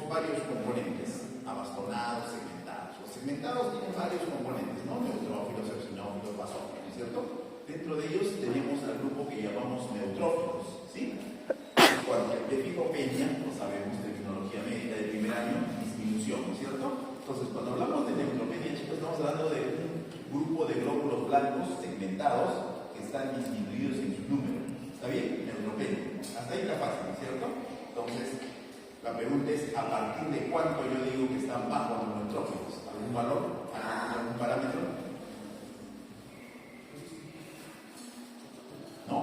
varios componentes, abastonados, segmentados. Los segmentados tienen varios componentes, ¿no? Neutrófilos, eosinófilos, basófilos, ¿cierto? Dentro de ellos tenemos al grupo que llamamos neutrófilos, ¿sí? Cuando el prefijo Peña, lo sabemos, terminología médica de primer año, disminución, ¿no es cierto? Entonces, cuando hablamos de neutropenia, chicos, estamos hablando de un grupo de glóbulos blancos segmentados que están disminuidos en su número. ¿Está bien? Neutropenia. Hasta ahí está fácil, ¿no es cierto? Entonces, la pregunta es, ¿a partir de cuánto yo digo que están bajos los neutrófilos? ¿Algún valor? ¿Algún parámetro? ¿No?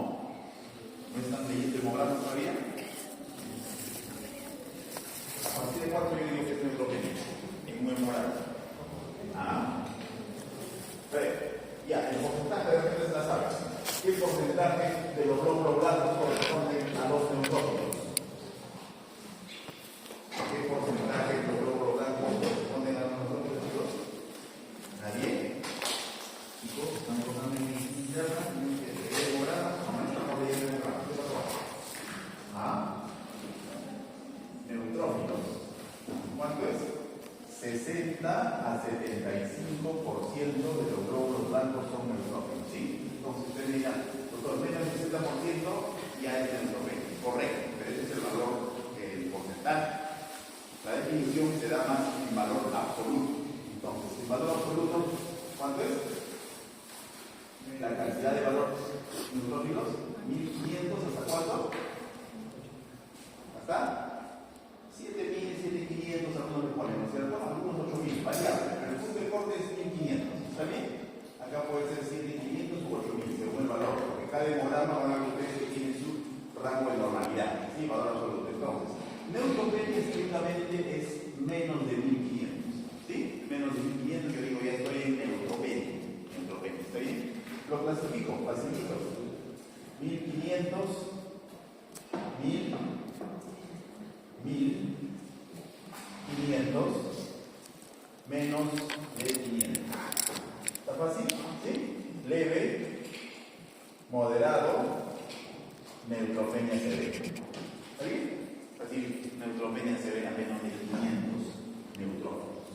¿No están leyendo hemograma todavía? ¿A partir de cuánto yo digo que es neutropenia? En un hemograma. Ya, el porcentaje de repente la sabes. ¿Qué porcentaje de los glóbulos blancos corresponden a los neutrófilos? ¿Qué porcentaje de los glóbulos blancos corresponden a los neutrófilos, chicos? ¿Nadie? Chicos, están tocando en mi interna, tienen que leer hemograma, no estamos leyendo hemograma. ¿Qué pasó? Neutrófilos. ¿Cuánto es? 60 a 75% de los glóbulos blancos son neutrófilos, ¿sí? Entonces usted me dirá, doctor, menos del 60% ya es neutropenia. Correcto, pero ese es el valor, el porcentaje. La definición se da más en valor absoluto. Entonces, el valor absoluto, ¿cuánto es? La cantidad de valores neutrófilos, 1500 ¿hasta cuánto? ¿Hasta? 7.000, 7.500, algunos le ponen, ¿no es cierto? Algunos 8.000, variable, pero el punto de corte es 1.500, ¿está bien? Acá puede ser 7.500 u 8.000, según el valor, porque cada hemograma van a ver ustedes que tiene su rango de normalidad, ¿sí? Valor absoluto. Entonces, neutropenia estrictamente es menos de 1.500, ¿sí? Menos de 1.500, yo digo, ya estoy en neutropenia, ¿está bien? Lo clasifico, facilito. 1.500, 1.000, 1.500 menos de 500. ¿Está fácil? ¿Sí? Leve, moderado, neutropenia severa. ¿Está bien? Así, neutropenia severa menos de 500 neutrófilos.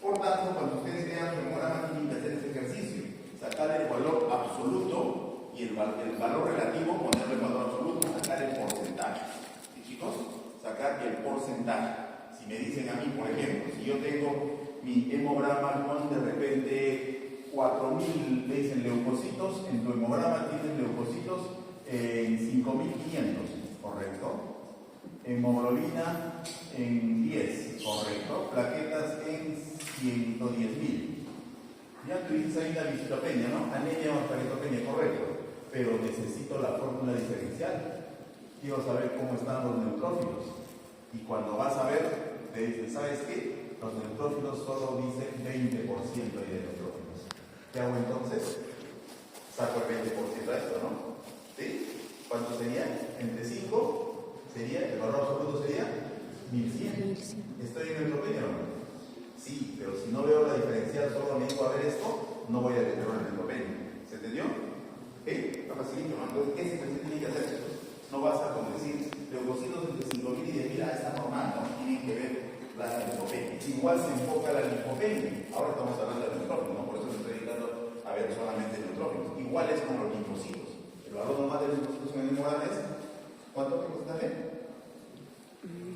Por tanto, cuando ustedes vean su hemograma, tienen que hacer este ejercicio: sacar el valor absoluto y el valor relativo, ponerle el valor absoluto, sacar el porcentaje. ¿Sí, chicos? Sacar el porcentaje. Si me dicen a mí, por ejemplo, si yo tengo mi hemograma con de repente 4.000, le dicen leucocitos, en tu hemograma tienes leucocitos en 5.500, ¿correcto? Hemoglobina en 10, ¿correcto? Plaquetas en 110.000. Ya tuviste ahí la visitopenia, ¿no? Anemia o plaquetopenia, correcto. Pero necesito la fórmula diferencial. Quiero saber cómo están los neutrófilos. Y cuando vas a ver, te dicen, ¿sabes qué? Los neutrófilos solo dicen 20% ahí de neutrófilos. ¿Qué hago entonces? Saco el 20% a esto, ¿no? ¿Sí? ¿Cuánto sería? Entre 5 sería, el valor absoluto sería 1.100. ¿Estoy en neutropenia o no? Sí, pero si no veo la diferencial, solo me digo a ver esto, no voy a meterlo en neutropenia. ¿Se entendió? ¿Ok? Está facilito, ¿no? Entonces, ¿qué se tiene que hacer? No basta con decir leucocitos entre 5.000 y 10.000, está normal, no tienen que ver la linfopenia. Igual se enfoca la linfopenia. Ahora estamos hablando de neutrófilos, ¿no? Por eso me estoy dedicando a ver solamente neutrófilos. Igual es con los linfocitos. El valor normal de los linfocitos en el hemograma es, ¿cuánto te cuesta ver?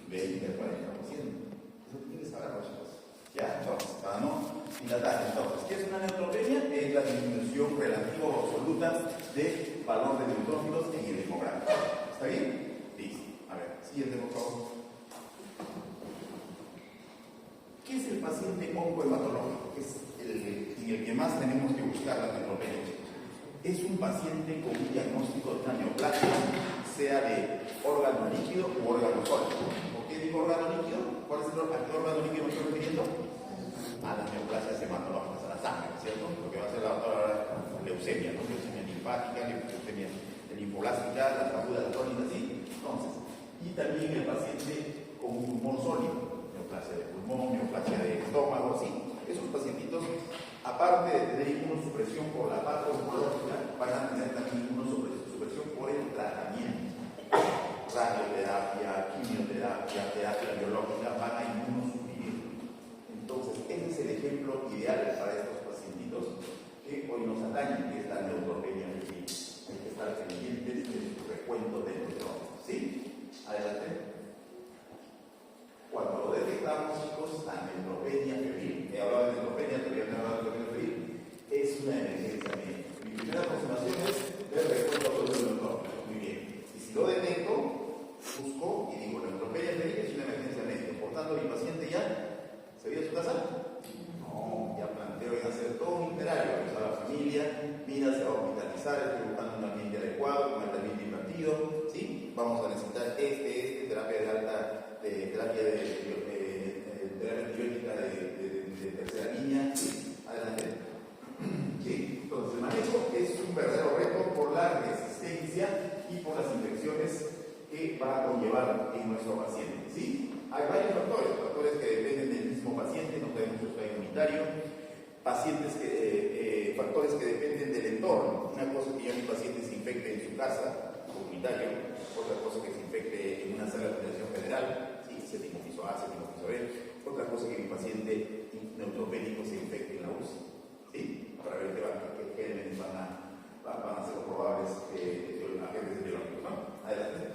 20 al 40%. Eso tiene que saber, chicos. Ya, entonces, para no dilatar. Entonces, ¿qué es una neutropenia? Es la disminución relativa o absoluta del valor de neutrófilos en el hemograma. ¿Está bien? Listo. A ver, siguiente, por favor. ¿Qué es el paciente oncohematológico? Es en el que más tenemos que buscar la neutropenia. Es un paciente con un diagnóstico de una neoplasia, sea de órgano líquido u órgano sólido. ¿Por qué digo órgano líquido? ¿Cuál es el órgano líquido que estoy refiriendo? A las neoplasias hematológicas, a la sangre, ¿cierto? Lo que va a ser la leucemia, ¿no? Leucemia linfática, leucemia linfoblástica, las agudas, las crónicas, ¿sí? Entonces, y también el paciente con un tumor sólido, neoplasia de pulmón, neoplasia de estómago, ¿sí? Esos pacientitos, aparte de tener inmunosupresión por la parte oncológica, van a tener también inmunosupresión por el tratamiento. Radioterapia, quimioterapia, terapia biológica, van a que hoy nos atañe, que es la neutropenia febril. Hay que estar pendientes de su recuento de neutrófilos. ¿Sí? Adelante. Cuando lo detectamos, chicos, la neutropenia febril, he hablado de neutropenia, todavía no he hablado de neutropenia febril, es una emergencia médica. Mi primera aproximación es ver el recuento absoluto de neutrófilos. Muy bien. Y si lo detecto, busco y digo, neutropenia febril es una emergencia médica. Por tanto, mi paciente ya se vio a su casa. No, ya planteo en hacer todo un itinerario, a la familia, mira, se va a hospitalizar, estoy buscando un ambiente adecuado, con el ambiente invertido, ¿sí? Vamos a necesitar terapia de alta, terapia antibiótica de tercera línea, ¿sí? Adelante. ¿Sí? Entonces, el manejo es un verdadero reto por la resistencia y por las infecciones que va a conllevar en nuestro paciente, ¿sí? Hay varios factores que dependen del mismo paciente, no tenemos un estado inmunitario, factores que dependen del entorno. Una cosa es que ya mi paciente se infecte en su casa, comunitario, otra cosa que se infecte en una sala de atención general, ¿sí? Séptimo piso A, séptimo piso B, otra cosa que mi paciente neutropénico se infecte en la UCI, ¿sí? Para ver qué elementos van a ser los probables agentes biológicos, ¿no? Adelante.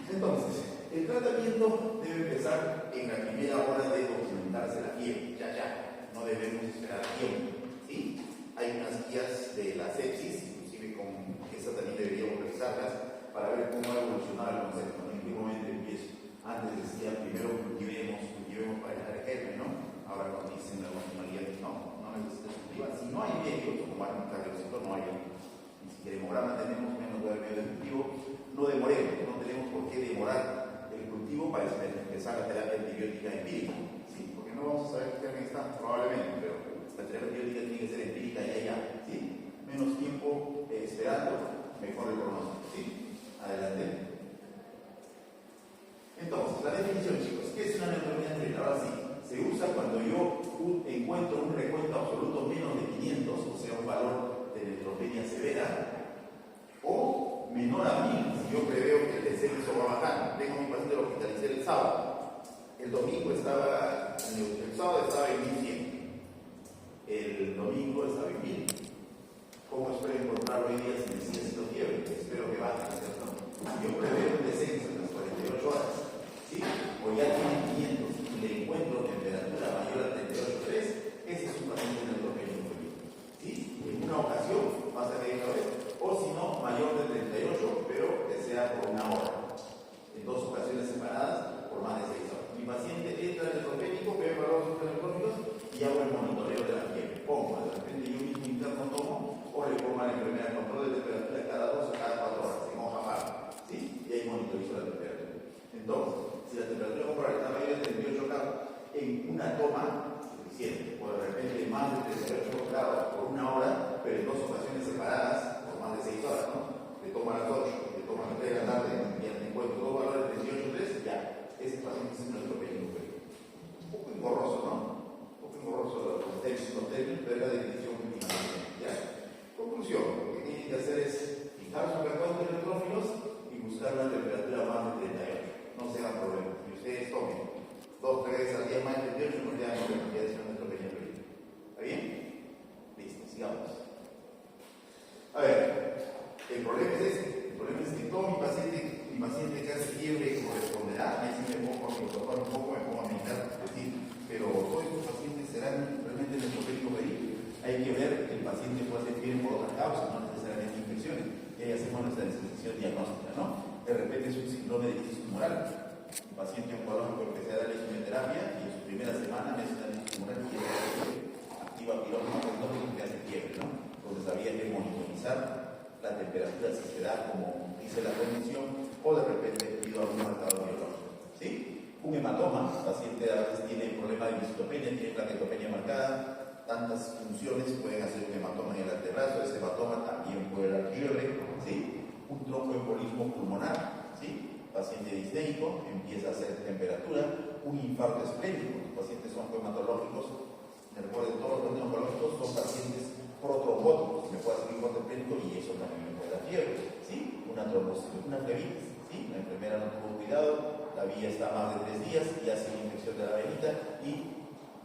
Entonces, el tratamiento debe empezar en la primera hora de documentarse la fiebre, ya, no debemos esperar tiempo, ¿sí? Hay unas guías de la sepsis, inclusive con esas también deberíamos revisarlas para ver cómo ha evolucionado el concepto, ¿no? En qué momento empiezo. Antes decía, primero cultivemos para dejar el germen, ¿no? Ahora cuando dicen la normalidad, no necesitas cultivar. Si no hay medio, como van a no hay, ni siquiera hemograma tenemos, menos de medio de cultivo, no demoremos, no tenemos por qué demorar el cultivo para empezar la terapia antibiótica empírica, ¿sí? Porque no vamos a saber qué germen está, probablemente, pero la terapia antibiótica tiene que ser empírica ya, ¿sí? Menos tiempo esperando, mejor el pronóstico, ¿sí? Adelante. Entonces, la definición, chicos, ¿qué es una neutropenia febril? Ahora sí, se usa cuando yo encuentro un recuento absoluto menos de 500, o sea, un valor de neutropenia severa, o menor a 1000, si yo preveo que el descenso va bajando. Tengo a mi paciente, lo hospitalicé el sábado. El sábado estaba en 1100. El domingo estaba en 1000. ¿Cómo espero encontrarlo hoy día si me sigue siendo fiebre? Espero que baje, ¿cierto? Si yo preveo un descenso en las 48 horas, ¿sí? O ya tiene 500 y le encuentro temperatura mayor a 38,3, ese es un paciente neutropenia febril, ¿sí? En una ocasión pasa de una vez, o si no, mayor de 38, pero que sea por una hora. En dos ocasiones separadas por más de 6 horas. Mi paciente entra en el neutropénico, ve valores neutróficos y hago el monitoreo de la fiebre. Pongo, de repente yo mismo interno tomo, o le pongo la enfermera control de temperatura cada 2 o cada 4 horas, en hoja parda, ¿sí? Y ahí monitorizo la temperatura. Entonces, si la temperatura corporal está mayor de 38 grados, en una toma suficiente, o de repente más de 38 grados por una hora, pero en dos ocasiones separadas por más de 6 horas, ¿no? Le tomo a las 8, le tomo a las 3 de la tarde, y ya te encuentro dos valores de 38,3, ya, ese paciente es un neutropenia febril. Un poco engorroso, ¿no? Un poco engorroso los términos, pero es la definición última. ¿Ya? Conclusión, lo que tienen que hacer es fijar su recuento de neutrófilos y buscar una temperatura más de 38. No se hagan problemas. Si ustedes tomen 2-3 veces al día más de 38, no le dan problemas, ya es una neutropenia febril. ¿Está bien? Listo, sigamos. A ver, el problema es este. El problema es que todo mi paciente que hace fiebre corresponderá. Ahí sí me pongo a mi doctor un poco, me pongo a meditar, pero todos estos pacientes serán realmente neutropénicos febril. Hay que ver que el paciente puede hacer fiebre por otra causa, no necesariamente infecciones. Y ahí hacemos nuestra decisión diagnóstica, ¿no? De repente es un síndrome de crisis tumoral. Un paciente oncológico empecé a darle quimioterapia y en su primera semana me hace una crisis tumoral y activa pirógeno que hace fiebre, ¿no? Entonces había que monitorizar la temperatura si se da como dice la condición o de repente pido algún marcador biológico, ¿sí? Un hematoma, el paciente a veces tiene problema de visitopenia, tiene plaquetopenia marcada, tantas funciones pueden hacer un hematoma en el antebrazo, ese hematoma también puede dar fiebre, ¿sí? Un tromboembolismo pulmonar, ¿sí? Paciente disnéico, empieza a hacer temperatura, un infarto esplénico, los pacientes oncohematológicos, recuerden, todos los pacientes oncológicos son pacientes protrombóticos, me puede hacer un infarto esplénico y eso también me puede dar fiebre, ¿sí? Una trombosis, una flebitis, ¿sí? La enfermera no tuvo cuidado, la vía está más de 3 días y hace una infección de la venita y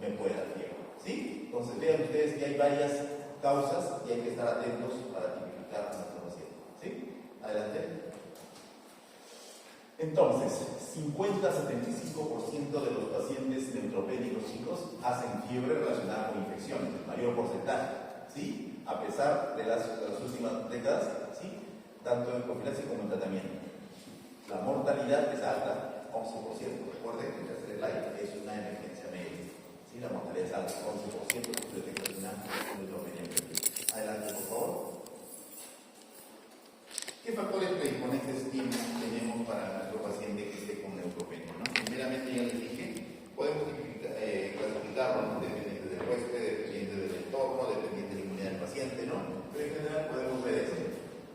me puede dar fiebre, ¿sí? Entonces vean ustedes que hay varias causas y hay que estar atentos para tipificar nuestro paciente. ¿Sí? Adelante. Entonces, 50-75% de los pacientes neutropénicos chicos hacen fiebre relacionada con infecciones, el mayor porcentaje, ¿sí? A pesar de las últimas décadas, ¿sí? Tanto en profilaxis como en tratamiento. La mortalidad es alta, 11%. Recuerden que el tercer slide es una emergencia médica. ¿Sí? La mortalidad es alta, 11% de los efectos de una neutropenia. Adelante, por favor. ¿Qué factores predisponentes tenemos para nuestro paciente que esté con neutropenia? ¿No? Primeramente, ya les dije, podemos clasificarlo dependiente del huésped, dependiente del entorno, dependiente de la inmunidad del paciente, ¿no? Pero en general podemos ver eso.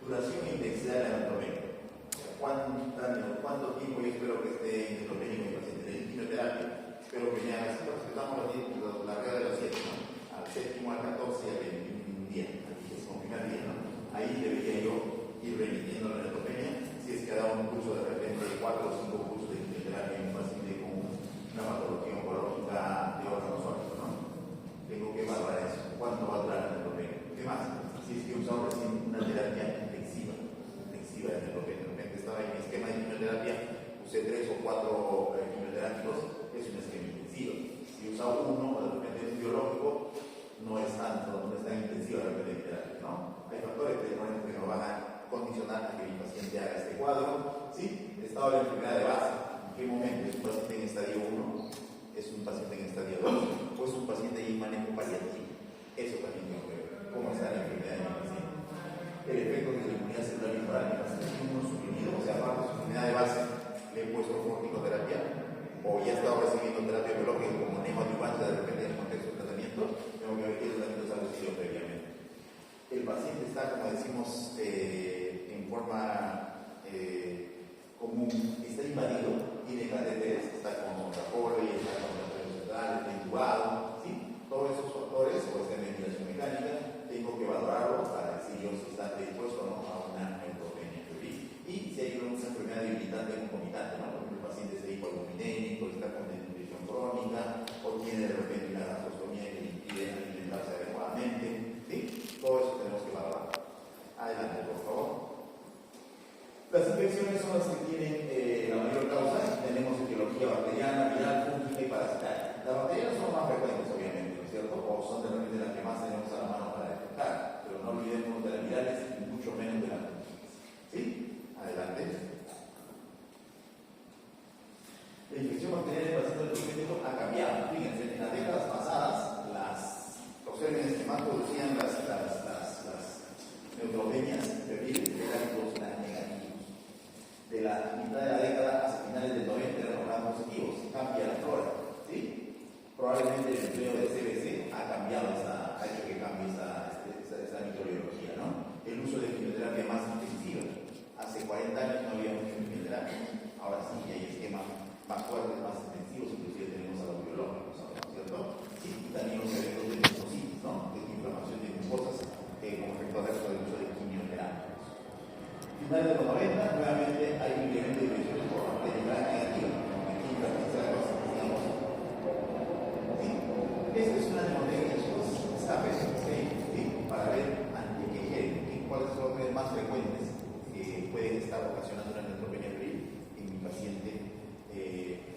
Duración e intensidad de la neutropenia. ¿Cuánto tiempo yo espero que esté neutropénico mi paciente? De quimioterapia. Espero que me haga así, respetamos la regla de los 7, ¿no? Al séptimo, al 14 y al 21 día. Aquí es como primer día, ¿no? Ahí debería yo ir remitiendo la neutropenia, si es que ha dado un curso de repente de 4 o 5 cursos de quimioterapia en un paciente con una patología oncológica de órgano sólido, ¿no? Tengo que evaluar eso. ¿Cuánto va a durar la neutropenia? ¿Qué más? Si es que he usado recién una terapia intensiva de neutropenia. De repente estaba en mi esquema de quimioterapia, usé 3 o 4 quimioterápicos, es un esquema intensivo. Si he usado uno, o de repente es biológico, no es tan intensiva la terapia, ¿no? Hay factores que no van a condicionar a que mi paciente haga este cuadro, ¿sí? Estado de la enfermedad de base. ¿En qué momento? ¿Es un paciente en estadio 1? ¿Es un paciente en estadio 2? ¿O es un paciente en manejo paliativo? Eso también tengo que ver. ¿Cómo está la enfermedad de mi paciente? El efecto de la inmunidad celular inmoral en el paciente suprimido, o sea, aparte de su enfermedad de base, le he puesto corticoterapia, o ya he estado recibiendo terapia biológica como neoadyuvante de repente en el contexto de tratamiento, tengo que ver qué tratamiento se ha recibido previamente. El paciente está, como decimos, en forma común, está invadido, tiene catéteres, está con Rapori, está con central, está intubado, ¿sí? Todos esos factores, o está en ventilación mecánica, tengo que valorarlo para decir yo si está predispuesto o no a una neutropenia. Y si hay una enfermedad debilitante concomitante, ¿no? Por ejemplo, el paciente es hipoalbuminémico, está con desnutrición crónica, o tiene de repente una gastrostomía que le impide alimentarse adecuadamente, ¿sí? Todo eso tenemos que valorar. Adelante, por favor. Las infecciones son las que tienen la mayor causa. Tenemos etiología bacteriana, viral, fúngica y parasitaria. Las bacterianas son más frecuentes, obviamente, ¿no es cierto? O son de repente las que más tenemos a la mano para detectar. Pero no olvidemos de las virales y mucho menos de las fúngicas. ¿Sí? Adelante. La infección bacteriana del paciente neutropénico ha cambiado. Fíjense, en las décadas pasadas, los gérmenes que más producían las neutropenias febriles eran los gram negativos. De la mitad de la década hasta finales del 90 eran los gram positivos. Cambia la flora. ¿Sí? Probablemente el empleo del CBC ha cambiado, ha hecho que cambie esa microbiología, ¿no? El uso de quimioterapia más intensiva. Hace 40 años no había mucha quimioterapia. Ahora sí hay esquemas más fuertes, más intensivos, inclusive tenemos a los biológicos, ¿no es cierto? Sí, y también los efectos de linfocitos, ¿no? De inflamación de mucosas como efecto adverso del uso de quimioterapia. Finales de los 90, nuevamente hay un incremento de infecciones por parte de gram negativa, en quinta, tercera dosis, digamos. ¿Sí? Esto es una neumotecnia, chicos, ¿sabes? ¿Sí? Para ver ante qué cuáles son los más frecuentes que pueden estar ocasionando una neutropenia febril en mi paciente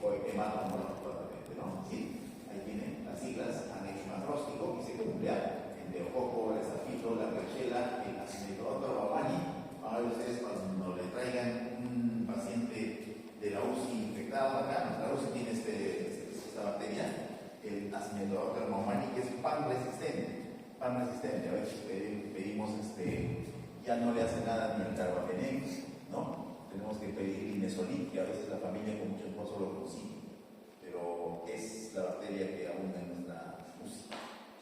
o hemato-oncológico, ¿no? ¿Sí? Ahí tienen las siglas, aneurisma róstico, que se cumple el enterococo, el estafilo, la Klebsiella, el Acinetobacter baumannii. Ahora ustedes cuando le traigan un paciente de la UCI infectado acá, nuestra UCI tiene esta bacteria, el Acinetobacter baumannii, que es pan resistente. A veces pedimos, ya no le hace nada ni el carbapenem, ¿no? Tenemos que pedir Linezolid, que a veces la familia con mucho esfuerzo lo consigue, pero es la bacteria que abunda en nuestra UCI,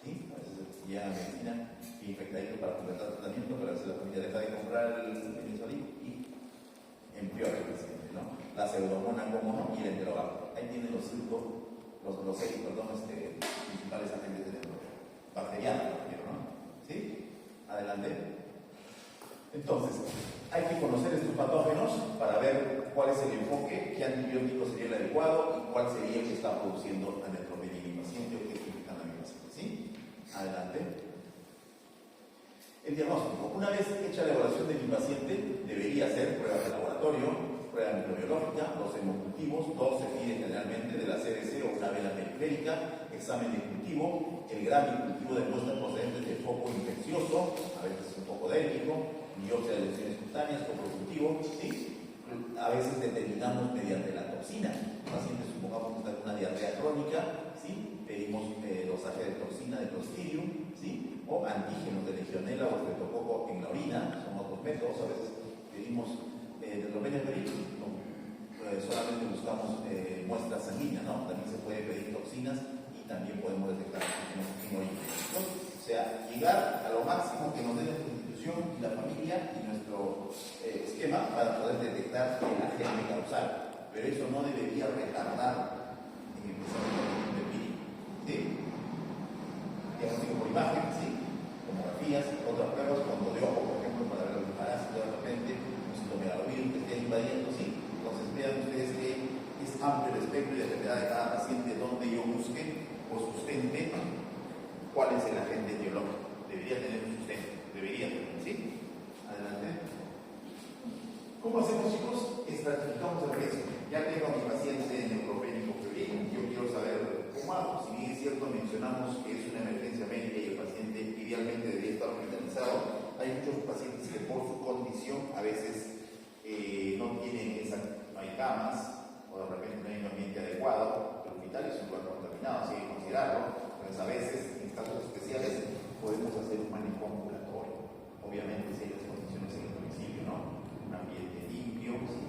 ¿sí? A veces ya la medicina infectadito para completar el tratamiento, pero a veces la familia deja de comprar el Linezolid y empeora el paciente, ¿no? La pseudomonas, como no, y el enterobacter. Ahí tienen los 6 principales agentes de neutropenia bacteriana, ¿no? ¿Sí? Adelante. Entonces, hay que conocer estos patógenos para ver cuál es el enfoque, qué antibiótico sería el adecuado y cuál sería el que está produciendo la neutropenia en mi paciente o que está infectando a mi paciente. ¿Sí? Adelante. El diagnóstico. Una vez hecha la evaluación de mi paciente, debería hacer pruebas de laboratorio, prueba microbiológica, los hemocultivos, dos se piden generalmente de la CBC o una vena periférica, examen de cultivo, el gran cultivo de muestras procedentes de foco infeccioso, a veces un poco dérmico, biopsia de lesiones cutáneas, foco cultivo, ¿sí? A veces determinamos mediante la toxina. Pacientes supongamos que están con una diarrea crónica, ¿sí? Pedimos dosaje de toxina de Clostridium, ¿sí? O antígenos de Legionella o Streptococo en la orina, son otros métodos. A veces pedimos Neutropenia febril, ¿no? Solamente buscamos muestras sanguíneas, ¿no? También se puede pedir toxinas y también podemos detectar antígenos en orina. O sea, llegar a lo máximo que nos dé nuestra institución y la familia y nuestro esquema para poder detectar el agente causal. Pero eso no debería retardar en el desarrollo del virus. ¿Sí? Diagnóstico por imagen, ¿sí? Tomografías, otras pruebas, cuando de ojo, por ejemplo, para ver los parásitos de repente, un citomegalovirus que esté invadiendo, ¿sí? Entonces vean ustedes que es amplio el espectro y dependerá de cada paciente donde yo busque o sustente cuál es el agente etiológico. Debería tener un sustento, debería tener, ¿sí? Adelante. ¿Cómo hacemos, chicos? Estratificamos el riesgo. Ya tengo a mi paciente neutropénico febril, yo quiero saber cómo hago. Si bien es cierto, mencionamos que es una emergencia médica y el paciente idealmente debería estar hospitalizado, hay muchos pacientes que por su condición a veces no tienen no hay camas, o de repente no hay un ambiente adecuado. El hospital es un lugar contaminado, así hay que considerarlo. Entonces, a veces, en casos especiales, podemos hacer un manejo ambulatorio. Obviamente, si hay las condiciones en el domicilio, ¿no? Un ambiente limpio, ¿sí?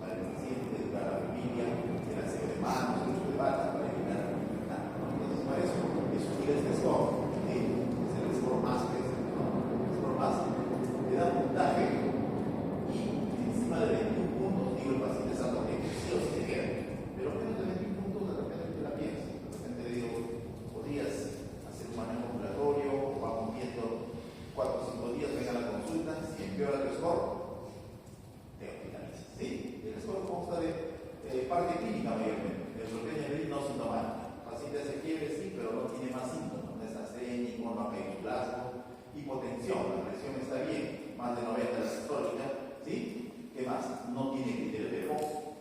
Para el paciente, para la familia, el aseo de manos, el uso de batas para evitar la enfermedad, ¿no? Entonces, para eso, subir este score, es el score más que es, ¿no? El score más le da puntaje y encima de 21 puntos, digo, el paciente es alto que sí o sí se queda. Pero menos de 21 puntos, de repente te la piensas. De repente le digo, podrías hacer un manejo ambulatorio, o vamos viendo 4 o 5 días, venga a la consulta, si empeora tu score, te hospitalizas. ¿Sí? El score consta de parte clínica mayormente. Neutropenia febril no sintomática. El paciente hace fiebre, sí, pero no tiene más síntomas. No es astrénico, no ha caído plasma. Hipotensión, la presión está bien, más de 90 la sistólica, ¿sí? ¿Qué más? No tiene criterio de foco.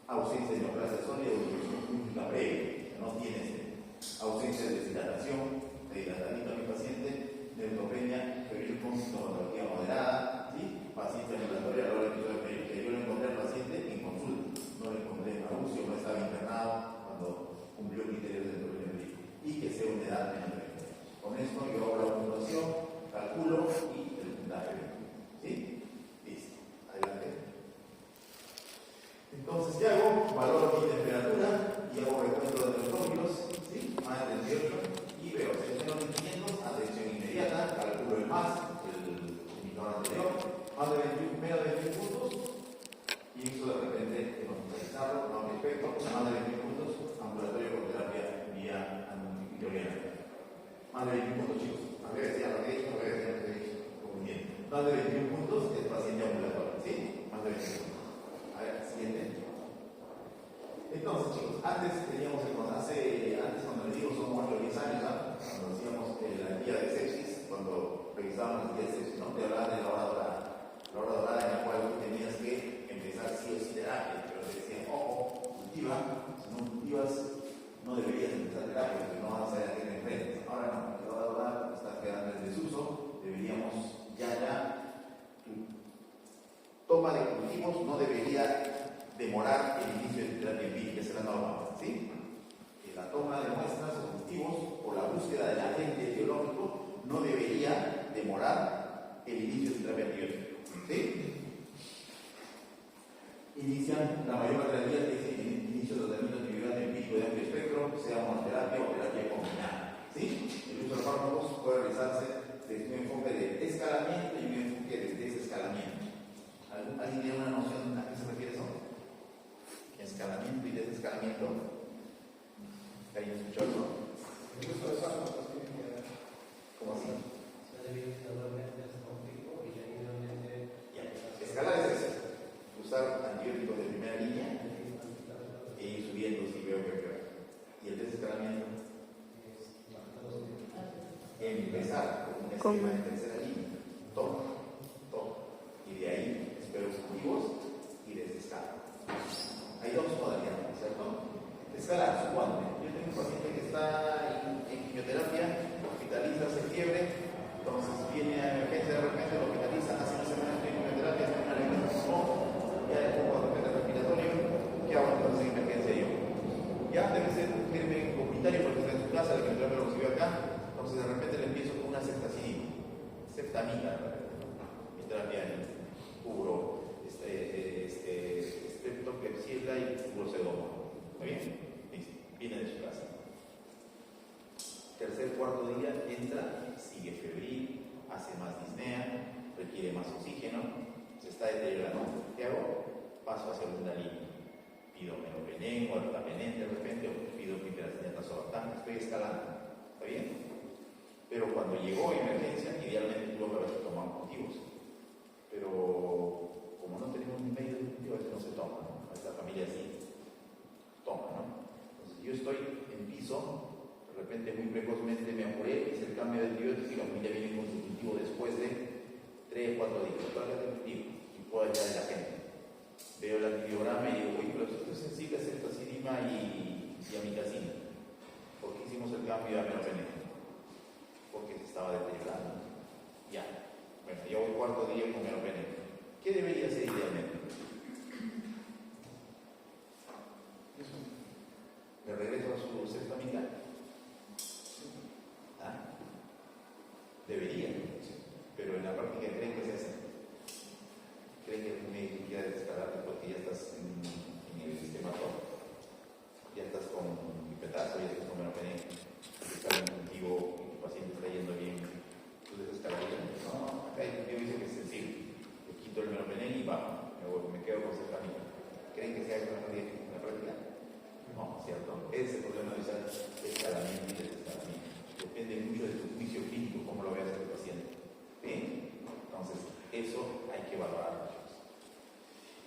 Ausencia de neoplasia sólida o infección pública previa, no tiene ausencia de deshidratación, de hidratamiento a mi paciente, neutropenia febril con sintomatología moderada, ¿sí? Paciente ambulatoria a la hora que yo le encontré al paciente en consulta, no le encontré en UCI, no estaba internado cuando cumplió criterios de neutropenia febril y que sea una edad menor de 20 años. Con esto yo hago la puntuación, calculo y el puntaje, ¿sí? Listo, adelante. Entonces, ¿qué hago? Valoro mi temperatura y hago recuento de los glóbulos, ¿sí? Más de 38, y veo, si tengo 500, atención inmediata, calculo el más, el indicador anterior, más de 21, menos de 21 puntos, y eso de repente, hospitalizarlo, no me efecto, más de 21 puntos, ambulatorio con terapia vía antiviral. Más de 21 puntos, chicos. A ver si ya lo he dicho, a ver si ya lo he dicho. Muy bien. Más de 21 puntos es paciente ambulatorio, ¿sí? Más de 21 puntos. A ver, siguiente. Entonces, chicos, antes teníamos antes cuando les digo son 8 o 10 años, ¿no? Cuando decíamos la guía de sepsis, cuando revisábamos la guía de sepsis, ¿no? Te hablaban de la hora dorada. La hora dorada en la cual tú tenías que empezar sí o sí terapia, pero te decían, ojo, cultiva, si no cultivas, no deberías empezar terapia, porque no vas a saber a qué te enfrentas. Ahora no, la hora dorada está quedando en desuso, deberíamos tu toma de cultivos no debería demorar el inicio de terapia empírica, esa es la norma, ¿sí? La toma de muestras o cultivos o la búsqueda del agente etiológico no debería demorar el inicio de terapia antibiótica, ¿sí? Inician la mayor parte del día que es el inicio de tratamiento individual empírico de amplio espectro, sea monoterapia o terapia combinada, ¿sí? El uso de fármacos puede realizarse desde un enfoque de escalamiento y un enfoque de desescalamiento. ¿Alguien tiene una noción a qué se refiere eso? Escalamiento y desescalamiento. ¿Alguien escuchó eso? El uso de fármacos tiene que ver. ¿Cómo así? Se debe gradualmente a ese conflicto y gradualmente. Escalar es eso. Usar antibióticos de primera línea e ir subiendo si veo que peor. ¿Y el desescalamiento? Empezar con un esquema de tercera línea. está deteriorando. ¿Qué hago? Paso hacia una línea. Pido meropenem o ertapenem de repente, o pido piperacillata sorbatán. Estoy escalando. ¿Está bien? Pero cuando llegó emergencia, idealmente tuvo que haberse tomado cultivos. Pero como no tenemos ni medio de cultivo, a veces no se toma, ¿no? A esta familia sí toma, ¿no? Entonces yo estoy en piso, de repente muy precozmente me apuré, hice el cambio de antibiótico y la familia viene con su cultivo después de 3 o 4 días. Todavía tengo cultivo y puedo ayudar a la gente. Veo el antibiograma y digo, uy, pero esto es sensible a ceftazidima y amicacina. ¿Por qué hicimos el cambio a meropenem? Porque se estaba deteriorando. Ya. Bueno, yo voy cuarto día con meropenem. ¿Qué debería hacer idealmente? Eso. ¿Me regreso a su sexta mitad? ¿Ah? Debería, pero en la práctica creen que se hace. Creen que el médico quiere descargarte porque ya estás en el sistema todo. Ya estás con pipetazo, ya estás con meropenem, estás en cultivo, y tu paciente está yendo bien. ¿Tú desescalarías? No, acá el cultivo dice que es sencillo. Le quito el meropenem y va, me quedo con ceftamina. ¿Creen que se haga en la práctica? No, ¿cierto? Ese es el problema de usar escalamiento y desescalamiento. Depende mucho de tu juicio clínico, cómo lo veas el paciente. ¿Bien? Entonces, eso hay que evaluarlo.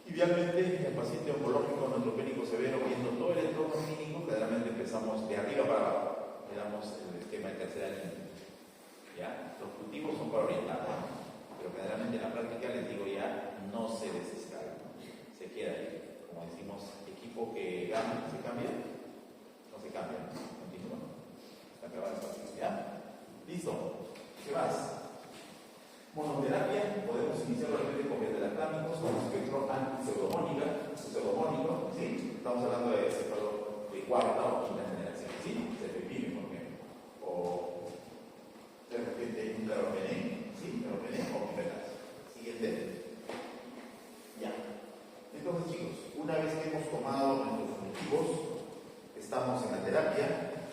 Idealmente, el paciente oncológico neutropénico severo, viendo todo el entorno clínico, generalmente empezamos de arriba para abajo. Le damos el esquema de tercera línea. ¿Ya? Los cultivos son para orientar, ¿no? Pero generalmente en la práctica les digo ya, no se desescala, ¿no? Se queda ahí. Como decimos, equipo que gana, ¿se cambia? No se cambia, ¿no? Continúa. Está acabada esta parte, ¿ya? Listo. ¿Qué más? Monoterapia, podemos iniciar realmente con beta-lactámicos, con espectro antipseudogónico, ¿sí? Estamos hablando de cefalo de cuarta o quinta generación, ¿sí? Cefepime, por ejemplo. O de repente un meropenem, ¿sí? Meropenem o pipetazo. Siguiente. Ya. Entonces, chicos, una vez que hemos tomado nuestros cultivos, estamos en la terapia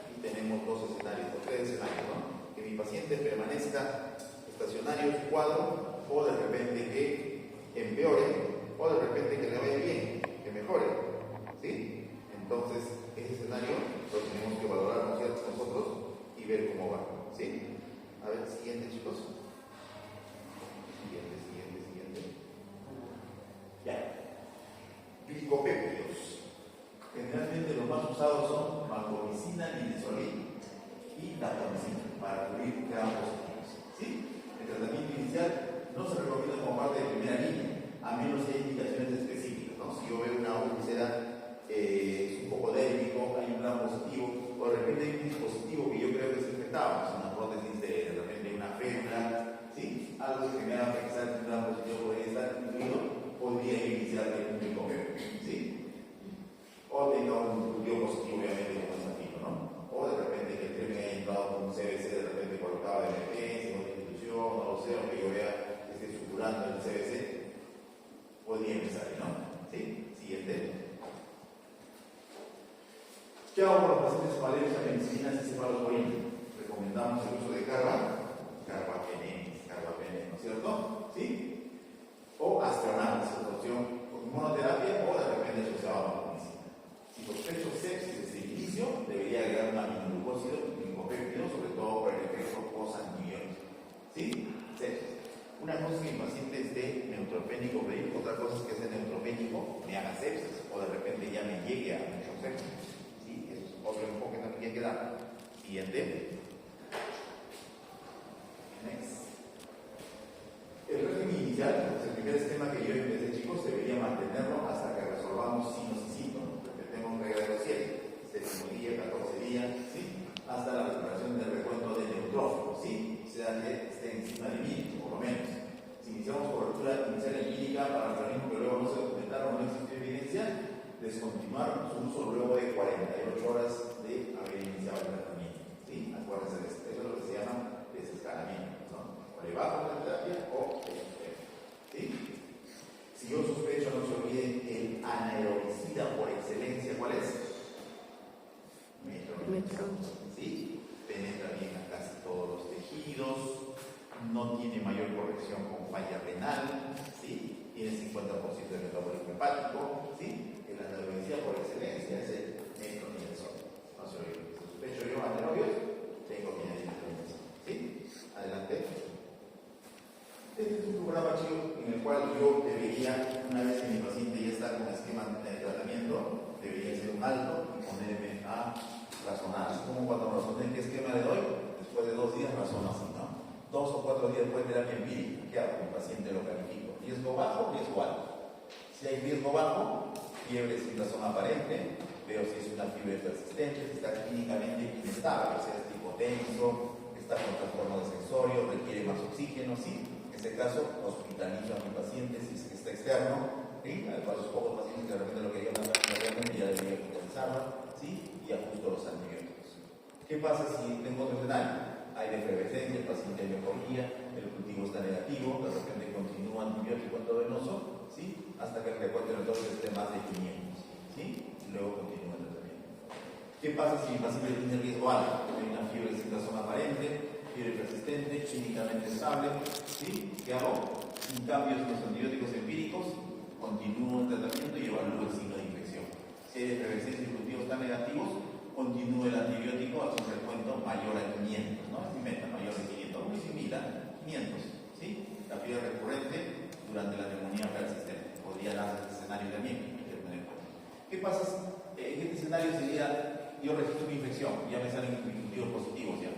y tenemos dos escenarios, o tres escenarios, ¿no? Que mi paciente permanezca estacionario su cuadro, o de repente que empeore, o de repente que le vaya bien, que mejore, ¿sí? Entonces, ese escenario lo tenemos que valorar nosotros y ver cómo va, ¿sí? A ver, siguiente, chicos. Siguiente. Ya. Glicopéptidos. Generalmente los más usados son vancomicina, linezolid y daptomicina para cubrir grados positivos, ¿sí? El tratamiento inicial no se recomienda como parte de primera línea, a menos que haya indicaciones específicas, ¿no? Si yo veo una úlcera, es un poco dérmico, hay un gran positivo, o de repente hay un dispositivo que yo creo que es infectado, es una prótesis de repente una férula, ¿sí? Algo que me haga pensar que un gran positivo podría estar incluido, podría iniciar un glicopéptido, ¿sí? O tenga un cultivo positivo, obviamente, como es aquí, ¿no? O de repente que el tren haya entrado con un CBC de repente colocado de emergencia, no lo sé, aunque yo vea que esté estructurando el CBC, podría empezar, ¿no? ¿Sí? Siguiente. ¿Qué hago con los pacientes con alergia a penicilinas y cefalosporina? Recomendamos el uso de carbapenem, ¿no es cierto? ¿Sí? O astronautas, otra opción con monoterapia o de repente asociado a la penicilina. Si sospecho sepsis desde el inicio, debería agregar un aminoglucósido glicopéptido, sobre todo por el efecto post-antibiótico. ¿Sí? Sepsis. Una cosa es que mi paciente esté neutropénico, otra cosa es que esté neutropénico, me haga sepsis, o de repente ya me llegue a mucho sepsis. ¿Sí? Eso es otro enfoque también que hay que dar. Siguiente. Next. El régimen inicial, pues el primer esquema que yo empecé, chicos, debería mantenerlo hasta que resolvamos signos y síntomas. Tenemos regla de los 7, séptimo día, 14 días, ¿sí? Hasta la recuperación del recuento de neutrófilos, ¿sí? O sea, que esté encima de mí, por lo menos. Si iniciamos cobertura inicial empírica para organismos que luego no se documentaron o no existe evidencia, descontinuar su uso luego de 48 horas de haber iniciado el tratamiento, ¿sí? Acuérdense de esto. Eso es lo que se llama desescalamiento, ¿no? O le bajo la terapia o le suspendo, ¿sí? Si yo sospecho, no se olviden, el anaerobicida por excelencia, ¿cuál es? Metronidazol, ¿sí? Penetra bien a casi todos los tejidos, no tiene mayor corrección con falla renal, ¿sí? Tiene 50% del metabolismo hepático, ¿sí? Que la neurología por excelencia es el metronidazol. No se lo digo. Sospecho yo anaerobios, tengo que añadir metronidazol. ¿Sí? Adelante. Este es un programa, chicos, en el cual yo debería, una vez que mi paciente ya está con esquema de tratamiento, debería hacer un alto y ponerme a razonar. Como cuando razoné qué esquema le doy, después de 2 días razono así, ¿no? 2 o 4 días después de terapia empírica. ¿Qué hago? Mi paciente lo califico. Riesgo bajo, riesgo alto. Si hay riesgo bajo, fiebre sin razón aparente, veo si es una fiebre persistente, si está clínicamente inestable, o sea, es tipo tenso, está con trastorno de sensorio, requiere más oxígeno, ¿sí? En este caso, hospitalizo a mi paciente si es que está externo, ¿sí? Hay varios pocos pacientes que de repente lo que llevan realmente ya debería hospitalizarlo, ¿sí? Y ajusto los antibióticos. ¿Qué pasa si tengo otro escenario? Hay efervescencia, el paciente hay mejoría, el cultivo está negativo, de repente continúa antibiótico endovenoso, ¿sí? Hasta que el recuento entonces esté más de 500, ¿sí? Y luego continúa el tratamiento. ¿Qué pasa si mi paciente tiene riesgo alto? Hay una fiebre sin razón aparente, fiebre persistente, clínicamente estable, ¿sí? ¿Qué hago? Sin cambios en los antibióticos empíricos, continúo el tratamiento y evalúo el signo de infección. Si hay efervescencia y cultivos están negativos, continúe el antibiótico a su recuento mayor a 500, ¿no? Es mi meta, mayor de 500, muy similar, 500, ¿sí? La fiebre recurrente durante la neumonía persistente, podría dar este escenario también, hay que tener en cuenta. ¿Qué pasa? En este escenario sería, yo registro mi infección, ya me salen cultivos positivos ya.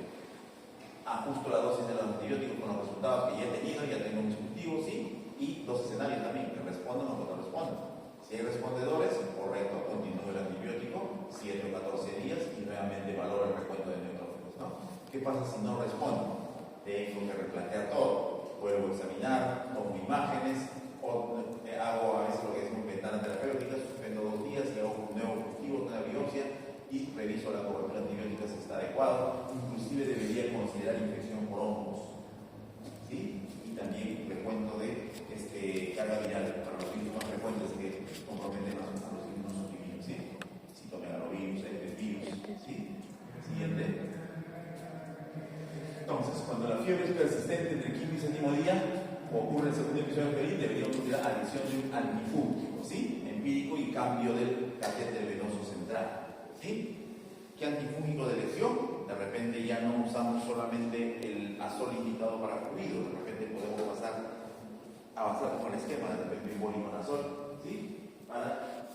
Ajusto la dosis del antibiótico con los resultados que ya he tenido, ya tengo mis cultivos, ¿sí? Y 2 escenarios también, que respondan o no respondan. Si hay respondedores, correcto, continúo el antibiótico, 7 o 14 días y nuevamente valoro el recuento de neutrófilos, ¿no? ¿Qué pasa si no respondo? Tengo que replantear todo. Vuelvo a examinar, tomo imágenes, o hago a veces lo que es una ventana terapéutica, suspendo 2 días y hago un nuevo cultivo, una biopsia y reviso la cobertura antibiótica si está adecuado. Inclusive debería considerar infección por hongos, ¿sí? Y también recuento de carga viral para los virus más frecuentes que comprometen a los inmunosuprimidos, ¿sí? Citomegalovirus, herpesvirus, ¿sí? Siguiente. Entonces, cuando la fiebre es persistente entre el 5º y 7º día, ocurre el segundo episodio febril, deberíamos considerar adición de un antifúngico, ¿sí? Empírico y cambio del catéter venoso central, ¿sí? ¿Qué antifúngico de elección? De repente ya no usamos solamente el azol indicado para fluido, de repente podemos avanzar con el esquema de repente embólico-azol, ¿sí? Para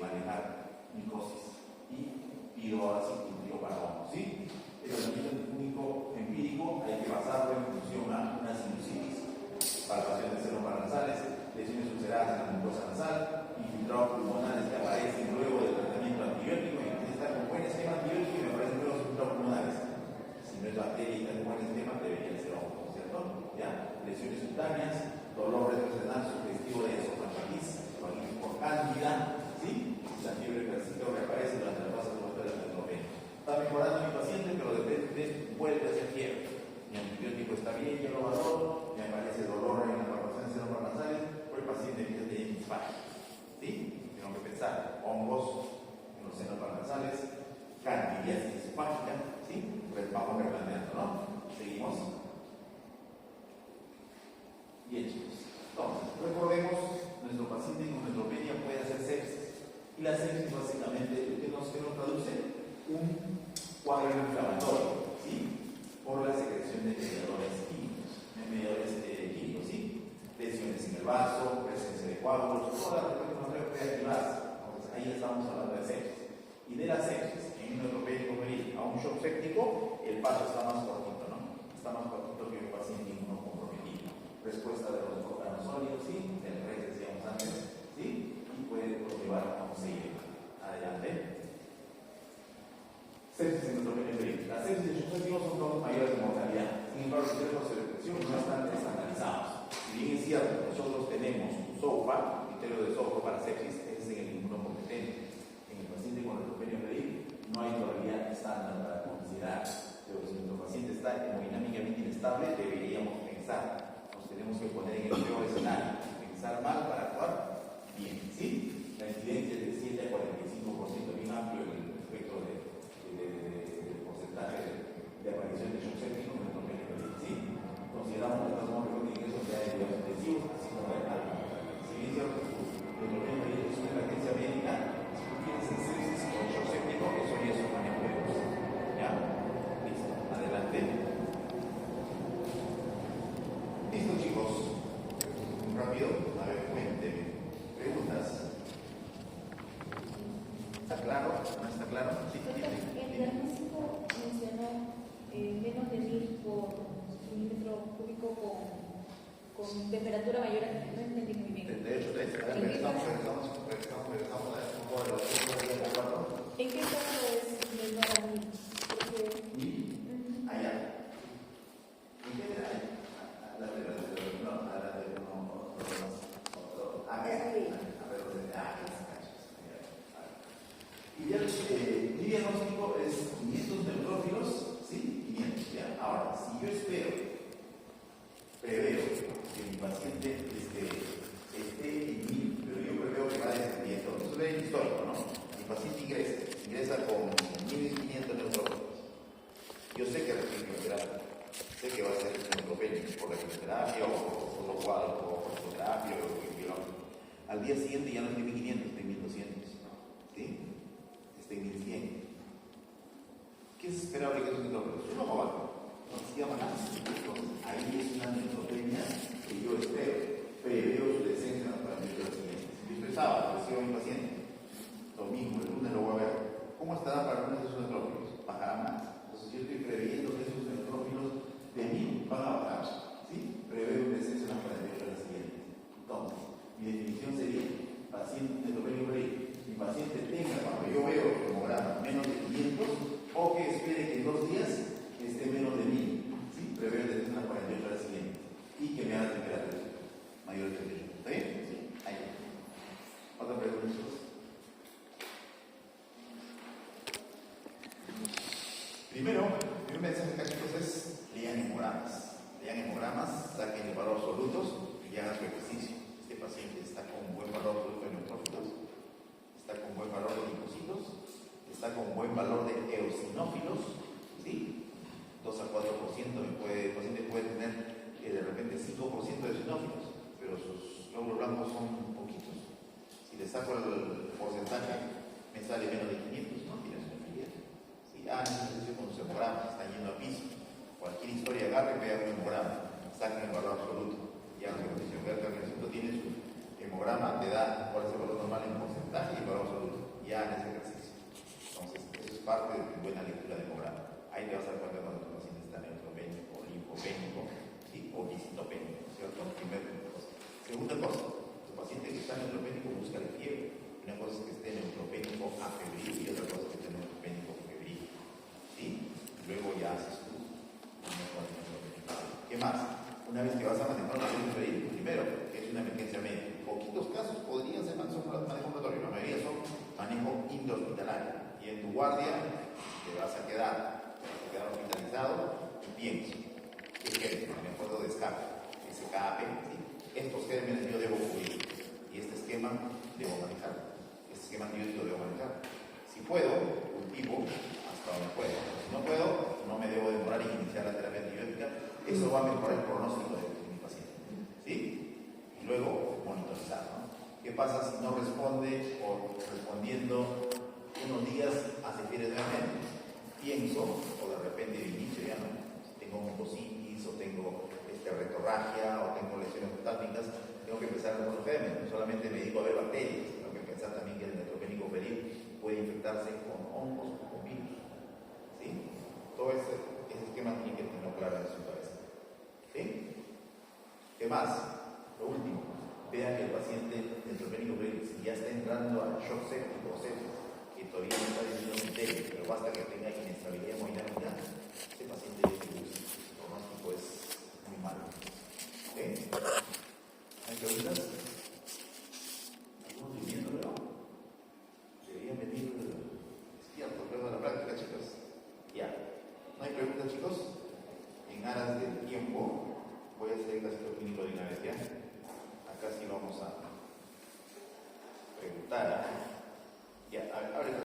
manejar micosis. Y pido ahora sí cultivo para hongos, ¿sí? El tratamiento único empírico hay que basarlo en función a una sinusitis, palpación de senos paranasales, lesiones ulceradas en la mucosa nasal, infiltrados pulmonares que aparecen luego del tratamiento antibiótico, y está con buen esquema antibiótico y me aparecen luego los infiltrados pulmonares. Si no es bacteria y está con buen esquema, debería ser hongo, ¿cierto? ¿Ya? Lesiones cutáneas, dolor retrocenal sugestivo de esofagilitis, esofagilitis por cándida, ¿sí? Si la fiebre persiste o reaparece durante la fase de la neutropenia. Está mejorando mi paciente, pero de repente vuelve a ser fiebre. Mi antibiótico está bien, yo lo valoro, me aparece dolor en las palpaciones senoparanasales, o el paciente empieza a tener disfagia, ¿sí? Tengo que pensar, hongos en los senos paranasales, candidiasis esofágica, ¿sí? Pues vamos replanteando, ¿no? Seguimos. Bien, chicos. Entonces, recordemos, nuestro paciente con neutropenia puede hacer sepsis. Y la sepsis básicamente, ¿qué nos traduce? Un cuadro inflamatorio, ¿sí? Por la secreción de mediadores químicos, ¿sí? Lesiones en el vaso, presencia de coágulos, todas las reacciones reactivadas. Entonces, ahí estamos hablando de sepsis. Y de la sepsis, en un neutropénico febril a un shock séptico, el paso está más cortito, ¿no? Está más cortito que un paciente inmunocomprometido. Respuesta de los órganos sólidos, ¿sí? Del rey, decíamos antes, ¿sí? Y puede conllevar a un seguir. Adelante. Sepsis en neutropenia febril. Las sepsis de shock séptico son causas mayores de mortalidad. Sin embargo, los riesgos de detección no están estandarizados. Si bien es cierto, nosotros tenemos un SOFA, un criterio de SOFA para sepsis, es en el inmunocompetente. En el paciente con neutropenia febril no hay todavía estándar para considerar. Pero si nuestro paciente está hemodinámicamente inestable, deberíamos pensar. Nos tenemos que poner en el peor escenario. Pensar mal para actuar bien, ¿sí? La incidencia es de 7 a 45%, bien amplio el espectro de porcentaje de aparición de shock séptico en neutropenia febril, ¿sí? Consideramos que estamos mejor que ingresos de ayudas intensivos, así como de algo, ¿sí? A ver, cuénteme. ¿Preguntas? ¿Está claro? ¿No está claro? Sí, El diagnóstico mencionó menos de 1000 por milímetro cúbico con temperatura mayor a... No entendí muy bien. De hecho, regresamos a un poco de los ¿En qué caso es menor a 1000? Porque... allá. ¿En qué era? La temperatura, no, a la de a ver, y ya mi diagnóstico es 500 neutrófilos, ¿sí? 500, ya. Ahora, si yo preveo que mi paciente esté en 1000, pero yo preveo que va descendiendo. Eso es histórico, ¿no? Mi paciente ingresa con 1500 neutrófilos. Yo sé que requiere quimioterapia, sé que va a ser neutropénico por la quimioterapia o lo cual, o fototerapia o biológico. Al día siguiente ya no estoy en 1500, estoy en 1200, ¿sí? Estoy en 1100. ¿Qué es esperable que esos neutrófilos? Uno o algo. No se llama nada. Entonces, ahí es una neutropenia que yo preveo su descenso en los parámetros siguientes. Yo estoy sábado, recibo a mi paciente. Domingo, el lunes lo voy a ver. ¿Cómo estará para el lunes esos neutrófilos? Bajará más. Entonces, yo estoy preveyendo que esos neutrófilos de 1000 van a bajar. ¿Sí? Preveo un descenso en las parámetros siguientes. Entonces, mi definición sería: paciente neutropénico previo. Mi paciente tenga, cuando yo veo el hemograma, menos de 500, o que espere que en 2 días esté menos de 1000. ¿Sí? Preveo el descenso en las 48 horas siguientes. Y que me haga temperatura mayor de 38. ¿Está bien? Sí. Ahí. ¿Otra pregunta, chicos? Primero, el primer mensaje acá, chicos, es lean hemogramas. Lean hemogramas, saquen el valor absolutos y hagan su ejercicio. Este paciente está con un buen valor absoluto de neutrófilos, está con buen valor de linfocitos, está con buen valor de eosinófilos, ¿sí? 2 a 4%, el paciente puede tener de repente 5% de eosinófilos, pero sus glóbulos blancos son poquitos. Si le saco el porcentaje, me sale menos de 500, no tiene eosinofilía. Si ejercicio con su hemograma, está yendo a piso, cualquier historia agarre, vea un hemograma, saquen el valor absoluto. Ya el ejercicio tiene su hemograma, te da cuál es el valor normal en porcentaje y el valor absoluto. Ya en ese ejercicio. Entonces, eso es parte de tu buena lectura de hemograma. Ahí te vas a dar cuenta cuando tu paciente está neutropénico, linfopénico, ¿sí? O visitopénico, ¿cierto? Primera cosa. Segunda cosa, tu paciente que está neutropénico busca la fiebre. Una cosa es que esté neutropénico afebril y otra cosa es que esté neutropénico febril. ¿Sí? Luego ya haces tú. ¿Qué más? Una vez que vas a manejar una fiebre febril, primero, que es una emergencia médica. Poquitos casos podrían ser manejo ambulatorio, la mayoría son manejo intrahospitalario. Y en tu guardia te vas a quedar hospitalizado y pienso, ¿qué gérmenes? Me acuerdo de escape, SKP, ¿sí? Estos gérmenes yo debo cubrir y este esquema debo manejar, este esquema antibiótico debo manejar. Si puedo, cultivo hasta donde puedo. Si no puedo, no me debo demorar en iniciar la terapia antibiótica. Eso va a mejorar el pronóstico de mi paciente, ¿sí? Y luego monitorizar, ¿no? ¿Qué pasa si no responde o respondiendo unos días hace fiebre nuevamente? Pienso, o de repente de inicio ya no, si tengo mucositis o tengo retorragia o tengo lesiones oftálmicas, tengo que empezar con los gérmenes. No solamente me dedico a ver bacterias, tengo que pensar también que el neutropénico febril puede infectarse con hongos o con virus. ¿Sí? Todo ese esquema tiene que tenerlo claro en su cabeza. ¿Sí? ¿Qué más? Lo último, vean que el paciente neutropénico febril, si ya está entrando al shock séptico o séptico, que todavía no está diciendo un serio, pero basta que tenga inestabilidad hemodinámica, este paciente ya tiene el pronóstico es muy malo. ¿Ok? ¿Hay preguntas? ¿Algunos durmiendo, pero deberían venir despiertos, luego de la práctica, chicos? Ya. ¿No hay preguntas, chicos? En aras del tiempo, voy a hacer el caso clínico de una vez ya. Acá sí vamos a preguntar. Ya, abre